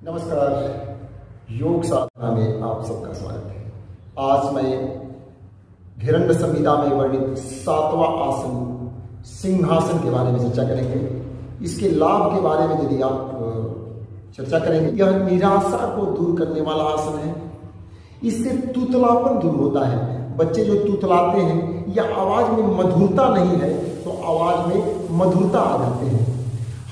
नमस्कार। योग साधना में आप सबका स्वागत है। आज मैं घिरण्य संहिता में वर्णित 7वां आसन सिंहासन के बारे में चर्चा करेंगे। इसके लाभ के बारे में यदि आप चर्चा करेंगे, यह निराशा को दूर करने वाला आसन है। इससे तुतलापन दूर होता है। बच्चे जो तुतलाते हैं या आवाज में मधुरता नहीं है तो आवाज में मधुरता आ जाते हैं।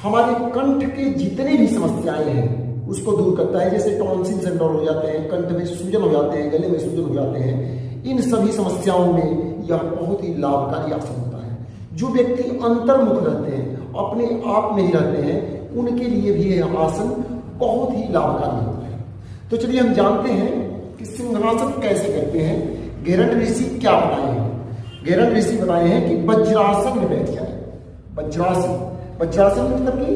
हमारे कंठ के जितने भी समस्याएं हैं उसको दूर करता है। जैसे टॉन्सिल सिंड्रोम हो जाते हैं, कंठ में सूजन हो जाते हैं, गले में सूजन हो जाते हैं, इन सभी समस्याओं में यह बहुत ही लाभकारी आसन होता है। जो व्यक्ति अंतर्मुख रहते हैं, अपने आप में ही रहते हैं, उनके लिए भी यह आसन बहुत ही लाभकारी होता है। तो चलिए हम जानते हैं कि सिंहासन कैसे करते हैं। घिरण्य ऋषि क्या बताए हैं? घिरण्य ऋषि बताए हैं कि वज्रासन में बैठ जाए। वज्रासन मतलब कि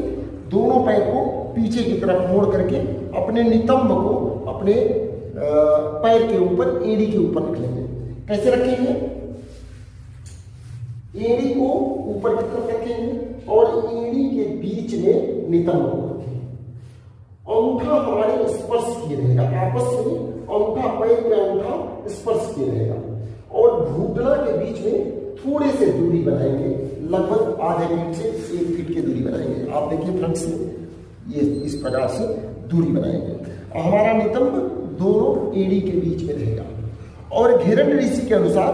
दोनों पैर को पीछे की तरफ मोड़ करके अपने नितंब को अपने पैर के ऊपर, एड़ी के ऊपर रख लेंगे। कैसे रखेंगे? एड़ी को ऊपर की तरफ रखेंगे और एड़ी के बीच में नितंब को रखेंगे। अंगूठा हमारे स्पर्श किए रहेगा, आपस में अंगूठा, पैर का अंगूठा स्पर्श किए रहेगा और घुटना के बीच में थोड़े से दूरी बनाएंगे। लगभग आधे फीट से 1 फीट की दूरी बनाएंगे। आप देखिए फ्रंट से ये इस प्रकार से दूरी बनाएंगे। हमारा नितंब दोनों एड़ी के बीच में रहेगा। और घिरण्य ऋषि के अनुसार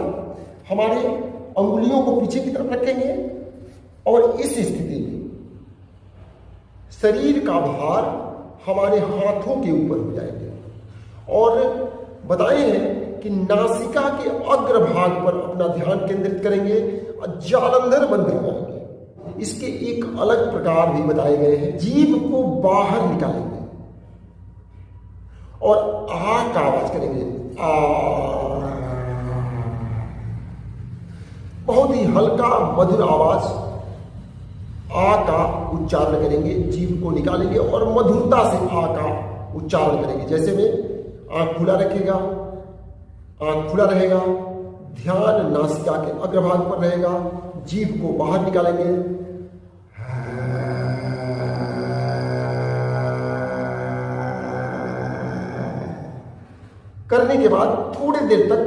हमारे अंगुलियों को पीछे की तरफ रखेंगे और इस स्थिति में शरीर का भार हमारे हाथों के ऊपर हो जाएंगे। और बताए हैं कि नासिका के अग्रभाग पर अपना ध्यान केंद्रित करेंगे और जालंधर बंद कराएंगे। इसके एक अलग प्रकार भी बताए गए हैं। जीभ को बाहर निकालेंगे और आ का आवाज करेंगे। आ, बहुत ही हल्का मधुर आवाज आ का उच्चारण करेंगे। जीभ को निकालेंगे और मधुरता से आ का उच्चारण करेंगे। जैसे में आंख खुला रखेगा, आंख खुला रहेगा, ध्यान नासिका के अग्रभाग पर रहेगा, जीभ को बाहर निकालेंगे। करने के बाद थोड़ी देर तक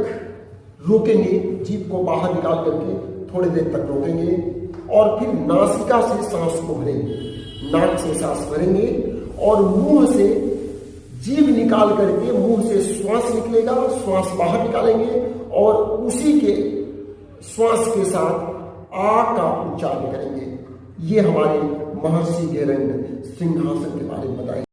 रोकेंगे, जीभ को बाहर निकाल करके थोड़ी देर तक रोकेंगे और फिर नासिका से सांस को भरेंगे। नाक से सांस भरेंगे और मुंह से जीभ निकाल करके मुंह से श्वास निकलेगा, श्वास बाहर निकालेंगे और उसी के श्वास के साथ आ का उच्चारण करेंगे। ये हमारे महर्षि घिरण्य सिंहासन के बारे में बताएं।